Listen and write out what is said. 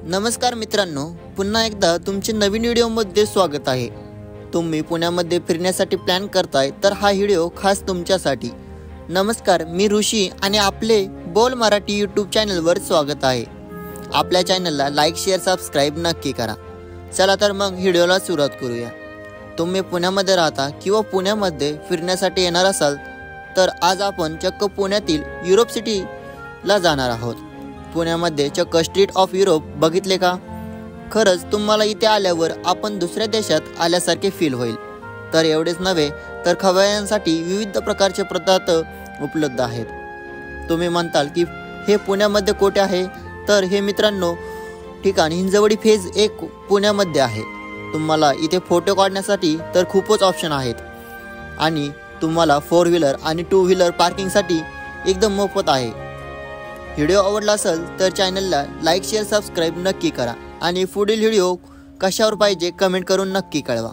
नमस्कार मित्रांनो, पुन्हा एकदा तुमचे नवीन व्हिडिओमध्ये स्वागत आहे। तुम्ही पुण्यामध्ये फिरण्यासाठी प्लॅन करताय तर हा व्हिडिओ खास तुमच्यासाठी। नमस्कार, मी ऋषी आणि आपले बोल मराठी यूट्यूब चॅनलवर स्वागत आहे। आपल्या चॅनलला लाईक शेअर सबस्क्राइब नक्की करा। चला तर मग व्हिडिओला सुरुवात करूया। तुम्ही पुण्यामध्ये राहता किंवा पुण्यामध्ये फिरण्यासाठी येणार असाल तर आज आपण चक्क पुण्यातील युरोप सिटीला जाणार आहोत। पुण्यामध्ये चक्क स्ट्रीट ऑफ युरोप बघितले का? खरंच तुम्हाला इथे आल्यावर आपण दुसऱ्या देशात आल्यासारखे फील होईल। तर एवढेच नव्हे तर खवय्यांसाठी विविध प्रकारचे पदार्थ उपलब्ध आहेत। तुम्ही म्हणताल की हे पुण्यामध्ये कुठे आहे? तर हे मित्रांनो ठिकाण हिंजवडी फेज 1 पुण्यामध्ये आहे। तुम्हाला इथे फोटो काढण्यासाठी तर खूपच ऑप्शन आहेत आणि तुम्हाला 4 व्हीलर आणि 2 व्हीलर पार्किंगसाठी एकदम मोफत आहे। व्हिडिओ आवडला असेल तर चॅनलला लाईक शेअर सबस्क्राइब नक्की करा आणि पुढील व्हिडिओ कशावर पाहिजे कमेंट करून नक्की कळवा।